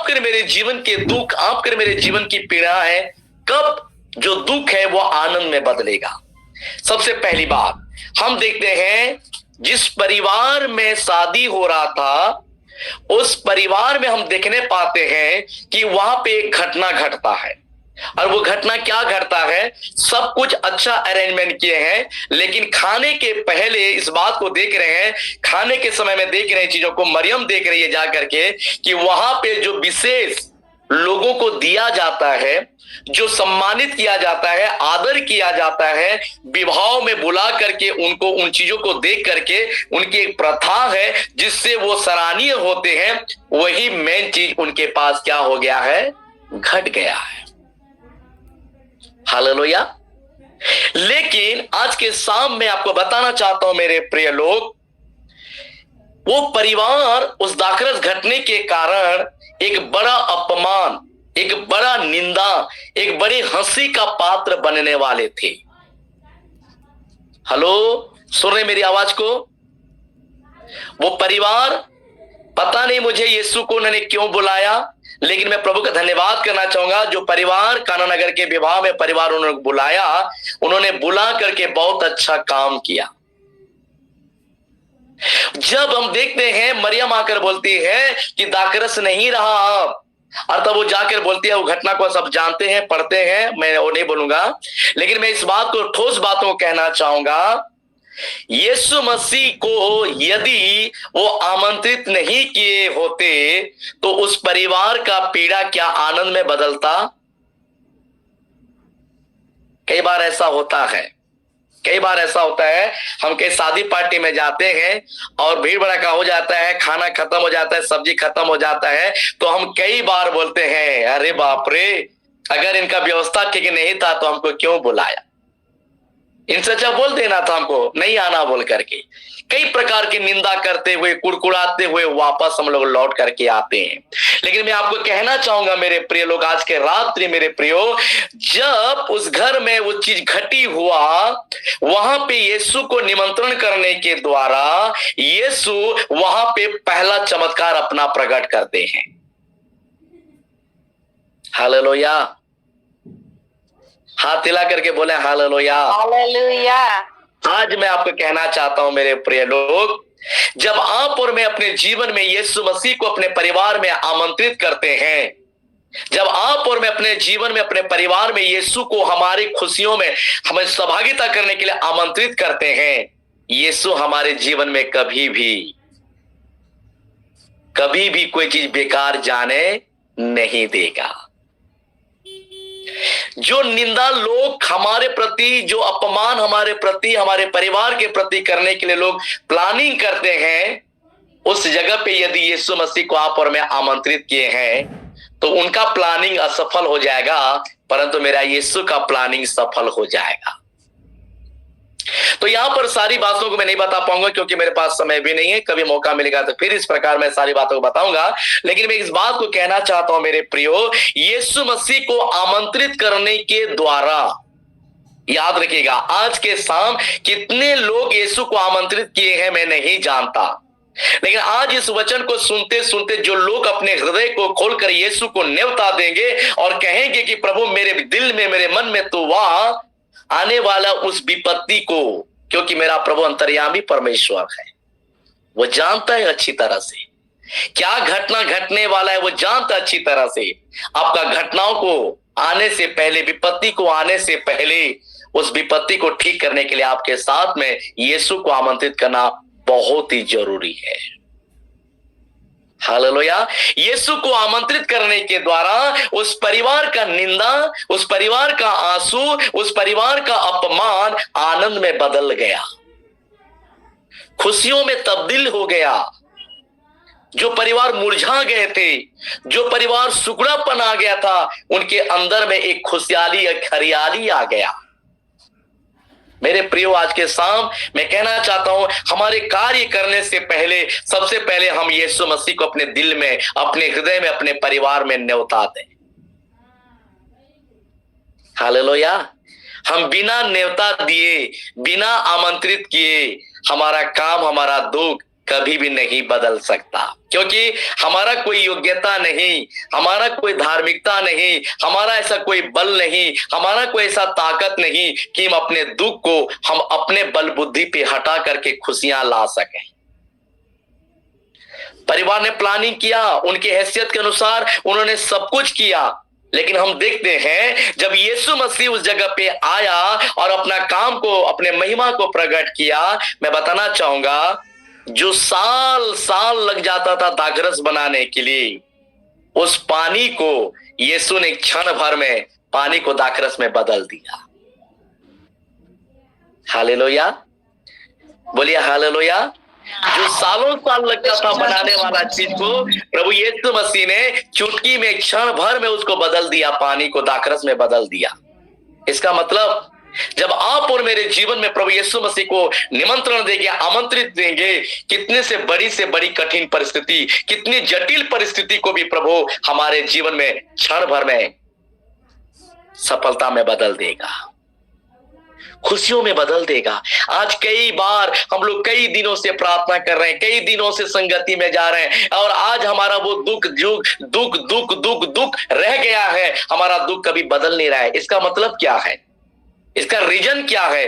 आपके मेरे जीवन के दुख, आपके मेरे जीवन की पीड़ा है, कब जो दुख है वो आनंद में बदलेगा। सबसे पहली बात हम देखते हैं, जिस परिवार में शादी हो रहा था उस परिवार में हम देखने पाते हैं कि वहां पे एक घटना घटता है। और वो घटना क्या घटता है? सब कुछ अच्छा अरेंजमेंट किए हैं, लेकिन खाने के पहले इस बात को देख रहे हैं, खाने के समय में देख रहे हैं चीजों को, मरियम देख रही है जाकर के कि वहां पे जो विशेष लोगों को दिया जाता है, जो सम्मानित किया जाता है, आदर किया जाता है, विवाह में बुला करके उनको उन चीजों को देख करके उनकी एक प्रथा है जिससे वो सराहनीय होते हैं, वही मेन चीज उनके पास क्या हो गया है? घट गया है। हालेलुया। लेकिन आज के शाम में आपको बताना चाहता हूं मेरे प्रिय लोग, वो परिवार उस दाखरस घटने के कारण एक बड़ा अपमान, एक बड़ा निंदा, एक बड़ी हंसी का पात्र बनने वाले थे। हेलो, सुन रहे मेरी आवाज को? वो परिवार, पता नहीं मुझे यीशु को उन्होंने क्यों बुलाया, लेकिन मैं प्रभु का धन्यवाद करना चाहूंगा, जो परिवार काना नगर के विवाह में परिवार उन्होंने बुलाया, उन्होंने बुला करके बहुत अच्छा काम किया। जब हम देखते हैं मरियम आकर बोलती है कि दाखरस नहीं रहा अब, और तब वो जाकर बोलती है, वो घटना को सब जानते हैं, पढ़ते हैं, मैं वो नहीं बोलूंगा, लेकिन मैं इस बात को, ठोस बातों को कहना चाहूंगा, यीशु मसीह को यदि वो आमंत्रित नहीं किए होते तो उस परिवार का पीड़ा क्या आनंद में बदलता? कई बार ऐसा होता है, कई बार ऐसा होता है, हम कहीं शादी पार्टी में जाते हैं और भीड़ भड़का हो जाता है, खाना खत्म हो जाता है, सब्जी खत्म हो जाता है, तो हम कई बार बोलते हैं, अरे बाप रे, अगर इनका व्यवस्था ठीक नहीं था तो हमको क्यों बुलाया, इनसे अच्छा बोल देना था हमको नहीं आना बोल करके। कई प्रकार की निंदा करते हुए, कुड़कुड़ाते हुए वापस हम लोग लौट करके आते हैं। लेकिन मैं आपको कहना चाहूंगा मेरे प्रिय लोग, आज के रात्रि मेरे प्रियो, जब उस घर में वो चीज घटी हुआ, वहां पे यीशु को निमंत्रण करने के द्वारा यीशु वहां पे पहला चमत्कार अपना प्रकट करते हैं। हालेलुया। हाथ हिला करके बोले हालेलुया। हालेलुया। आज मैं आपको कहना चाहता हूं मेरे प्रिय लोग, जब आप और मैं अपने जीवन में यीशु मसीह को अपने परिवार में आमंत्रित करते हैं, जब आप और मैं अपने जीवन में, अपने परिवार में यीशु को हमारी खुशियों में हमें सहभागिता करने के लिए आमंत्रित करते हैं, यीशु हमारे जीवन में कभी भी कोई चीज बेकार जाने नहीं देगा। जो निंदा लोग हमारे प्रति, जो अपमान हमारे प्रति, हमारे परिवार के प्रति करने के लिए लोग प्लानिंग करते हैं, उस जगह पे यदि यीशु मसीह को आप और मैं आमंत्रित किए हैं तो उनका प्लानिंग असफल हो जाएगा, परंतु मेरा यीशु का प्लानिंग सफल हो जाएगा। तो यहां पर सारी बातों को मैं नहीं बता पाऊंगा क्योंकि मेरे पास समय भी नहीं है, कभी मौका मिलेगा तो फिर इस प्रकार मैं सारी बातों को बताऊंगा। लेकिन मैं इस बात को कहना चाहता हूं मेरे प्रियो, यीशु मसीह को आमंत्रित करने के द्वारा, याद रखिएगा, आज के शाम कितने लोग यीशु को आमंत्रित किए हैं मैं नहीं जानता, लेकिन आज इस वचन को सुनते सुनते जो लोग अपने हृदय को खोलकर यीशु को न्योता देंगे और कहेंगे कि प्रभु मेरे दिल में, मेरे मन में तो वहां आने वाला उस विपत्ति को, क्योंकि मेरा प्रभु अंतर्यामी परमेश्वर है, वो जानता है अच्छी तरह से क्या घटना घटने वाला है, वो जानता अच्छी तरह से। आपका घटनाओं को आने से पहले, विपत्ति को आने से पहले, उस विपत्ति को ठीक करने के लिए आपके साथ में यीशु को आमंत्रित करना बहुत ही जरूरी है। हालेलुया। यीशु को आमंत्रित करने के द्वारा उस परिवार का निंदा, उस परिवार का आंसू, उस परिवार का अपमान आनंद में बदल गया, खुशियों में तब्दील हो गया। जो परिवार मुरझा गए थे, जो परिवार सुगड़ापन आ गया था, उनके अंदर में एक खुशहाली, एक हरियाली आ गया। मेरे प्रियो, आज के शाम मैं कहना चाहता हूं, हमारे कार्य करने से पहले सबसे पहले हम यीशु मसीह को अपने दिल में, अपने हृदय में, अपने परिवार में न्योता दें। हालेलुया। हम बिना न्योता दिए, बिना आमंत्रित किए हमारा काम, हमारा दुख कभी भी नहीं बदल सकता। क्योंकि हमारा कोई योग्यता नहीं, हमारा कोई धार्मिकता नहीं, हमारा ऐसा कोई बल नहीं, हमारा कोई ऐसा ताकत नहीं कि हम अपने दुख को हम अपने बल बुद्धि पे हटा करके खुशियां ला सकें। परिवार ने प्लानिंग किया, उनकी हैसियत के अनुसार उन्होंने सब कुछ किया, लेकिन हम देखते हैं जब यीशु मसीह उस जगह पे आया और अपना काम को, अपने महिमा को प्रकट किया, मैं बताना चाहूंगा जो साल साल लग जाता था दाखरस बनाने के लिए, उस पानी को यीशु ने क्षण भर में पानी को दाखरस में बदल दिया। हालेलुया, बोलिए हालेलुया। जो सालों साल लगता था बनाने वाला चीज को प्रभु यीशु मसीह ने चुटकी में, क्षण भर में उसको बदल दिया, पानी को दाखरस में बदल दिया। इसका मतलब जब आप और मेरे जीवन में प्रभु यीशु मसीह को निमंत्रण देंगे, आमंत्रित देंगे, कितने से बड़ी कठिन परिस्थिति, कितनी जटिल परिस्थिति को भी प्रभु हमारे जीवन में क्षण भर में सफलता में बदल देगा, खुशियों में बदल देगा। आज कई बार हम लोग कई दिनों से प्रार्थना कर रहे हैं, कई दिनों से संगति में जा रहे हैं, और आज हमारा वो दुख दुख दुख दुख दुख रह गया है, हमारा दुख कभी बदल नहीं रहा है। इसका मतलब क्या है? इसका रीजन क्या है?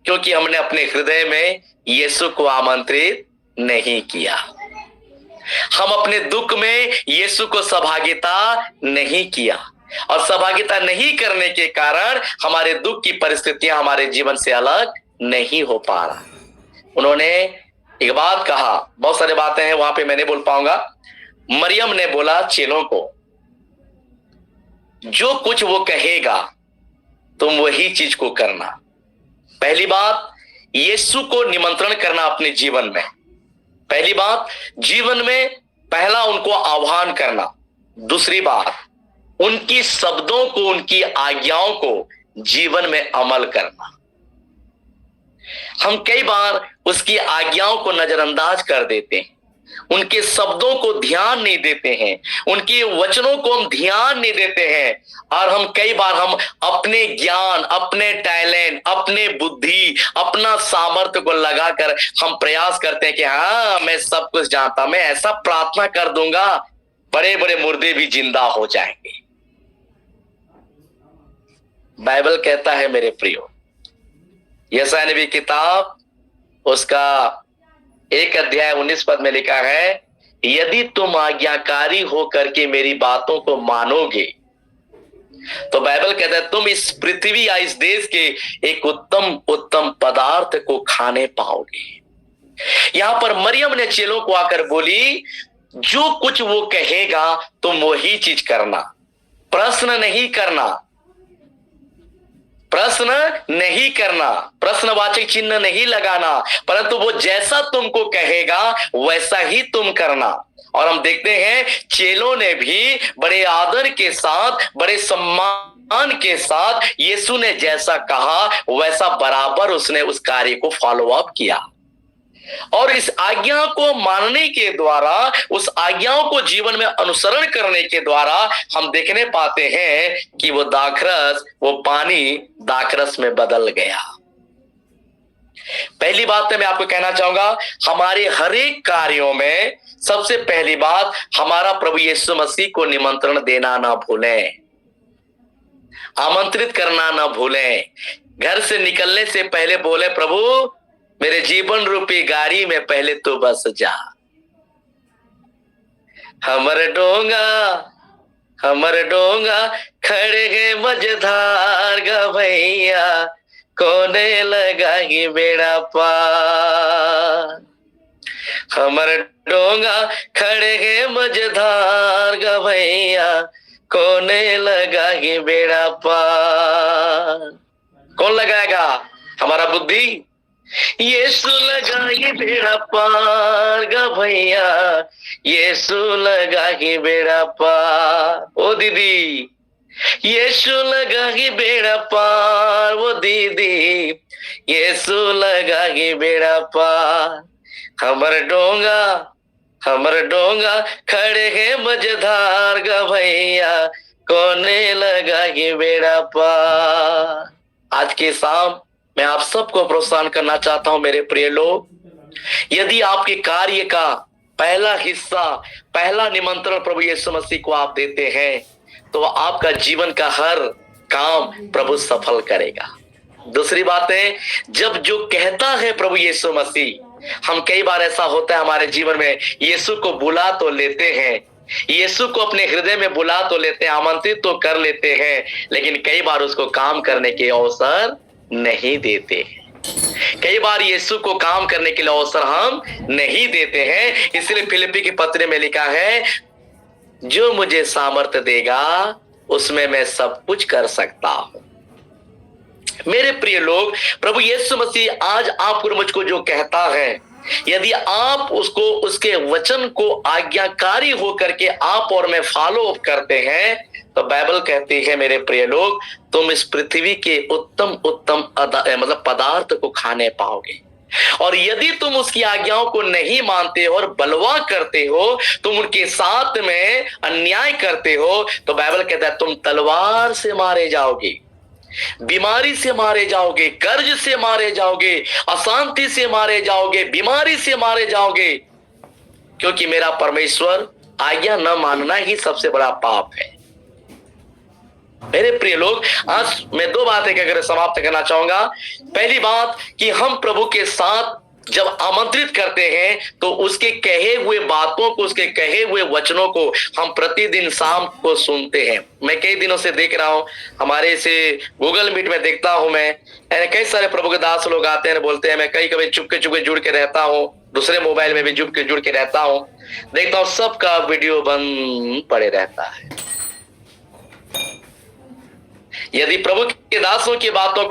क्योंकि हमने अपने हृदय में यीशु को आमंत्रित नहीं किया, हम अपने दुख में यीशु को सहभागिता नहीं किया, और सहभागिता नहीं करने के कारण हमारे दुख की परिस्थितियां हमारे जीवन से अलग नहीं हो पा रहा। उन्होंने एक बात कहा, बहुत सारी बातें हैं वहां पे मैं नहीं बोल पाऊंगा। मरियम ने बोला चेलों को, जो कुछ वो कहेगा तुम वही चीज को करना। पहली बात, यीशु को निमंत्रण करना अपने जीवन में। पहली बात, जीवन में पहला उनको आह्वान करना। दूसरी बात, उनकी शब्दों को, उनकी आज्ञाओं को जीवन में अमल करना। हम कई बार उसकी आज्ञाओं को नजरअंदाज कर देते हैं, उनके शब्दों को ध्यान नहीं देते हैं, उनके वचनों को हम ध्यान नहीं देते हैं, और हम कई बार हम अपने ज्ञान, अपने टैलेंट, अपने बुद्धि, अपना सामर्थ्य को लगाकर हम प्रयास करते हैं कि हाँ मैं सब कुछ जानता, मैं ऐसा प्रार्थना कर दूंगा बड़े बड़े मुर्दे भी जिंदा हो जाएंगे। बाइबल कहता है मेरे प्रियो, यशायाह नबी किताब उसका 1 अध्याय 19 पद में लिखा है, यदि तुम आज्ञाकारी हो करके मेरी बातों को मानोगे, तो बाइबल कहता है तुम इस पृथ्वी या इस देश के एक उत्तम उत्तम पदार्थ को खाने पाओगे। यहां पर मरियम ने चेलों को आकर बोली, जो कुछ वो कहेगा तुम वही चीज करना, प्रश्न नहीं करना, प्रश्न नहीं करना, प्रश्नवाचक चिन्ह नहीं लगाना, परंतु वो जैसा तुमको कहेगा वैसा ही तुम करना। और हम देखते हैं चेलों ने भी बड़े आदर के साथ, बड़े सम्मान के साथ यीशु ने जैसा कहा वैसा बराबर उसने उस कार्य को फॉलो अप किया, और इस आज्ञा को मानने के द्वारा, उस आज्ञाओं को जीवन में अनुसरण करने के द्वारा हम देखने पाते हैं कि वो दाखरस, वो पानी दाखरस में बदल गया। पहली बात मैं आपको कहना चाहूंगा, हमारे हर एक कार्यों में सबसे पहली बात, हमारा प्रभु यीशु मसीह को निमंत्रण देना ना भूलें, आमंत्रित करना ना भूलें। घर से निकलने से पहले बोले, प्रभु मेरे जीवन रूपी गाड़ी में पहले तो बस जा। हमर डोंगा खड़े गए मझधार गवैया, कोने लगाई बेड़ा पार। हमर डोंगा खड़े गए मझधार गवैया, कोने लगाई बेड़ा पार। कौन लगाएगा? हमारा बुद्धि। यीशु लगाई बेड़ा पार गवैया, यीशु लगाई बेड़ा पार। ओ दीदी, यीशु लगाई बेड़ा पार, वो दीदी, यीशु लगाई बेड़ा पार। हमर डोंगा खड़े हैं मझधार गवैया, कोने लगाई बेड़ा पार। आज के शाम मैं आप सबको प्रोत्साहन करना चाहता हूं मेरे प्रिय लोग, यदि आपके कार्य का पहला हिस्सा, पहला निमंत्रण प्रभु यीशु मसीह को आप देते हैं, तो आपका जीवन का हर काम प्रभु सफल करेगा। दूसरी बात है, जब जो कहता है प्रभु यीशु मसीह, हम कई बार ऐसा होता है हमारे जीवन में, यीशु को बुला तो लेते हैं, यीशु को अपने हृदय में बुला तो लेते हैं, आमंत्रित तो कर लेते हैं, लेकिन कई बार उसको काम करने के अवसर नहीं देते हैं। कई बार यीशु को काम करने के लिए अवसर हम नहीं देते हैं। इसलिए फिलिप्पी की पत्री में लिखा है, जो मुझे सामर्थ्य देगा उसमें मैं सब कुछ कर सकता हूं। मेरे प्रिय लोग, प्रभु यीशु मसीह आज आपको और मुझको जो कहता है, यदि आप उसको, उसके वचन को आज्ञाकारी होकर के आप और मैं फॉलो अप करते हैं, तो बाइबल कहती है मेरे प्रिय लोग, तुम इस पृथ्वी के उत्तम उत्तम मतलब पदार्थ को खाने पाओगे। और यदि तुम उसकी आज्ञाओं को नहीं मानते हो और बलवा करते हो, तुम उनके साथ में अन्याय करते हो, तो बाइबल कहता है तुम तलवार से मारे जाओगे, बीमारी से मारे जाओगे, कर्ज से मारे जाओगे, अशांति से मारे जाओगे, बीमारी से मारे जाओगे, क्योंकि मेरा परमेश्वर आज्ञा न मानना ही सबसे बड़ा पाप है। मेरे प्रिय लोग, आज मैं दो बातें कहकर समाप्त करना चाहूंगा। पहली बात कि हम प्रभु के साथ जब आमंत्रित करते हैं, तो उसके कहे हुए बातों को, उसके कहे हुए वचनों को हम प्रतिदिन शाम को सुनते हैं। मैं कई दिनों से देख रहा हूं, हमारे से गूगल मीट में देखता हूं मैं, कई सारे प्रभु के दास लोग आते हैं, बोलते हैं, मैं कई कभी चुपके चुपके जुड़ के रहता हूं, दूसरे मोबाइल में भी जुड़ के रहता हूं, देखता हूं सबका वीडियो बंद पड़े रहता है। यदि प्रभु के दासों की बातों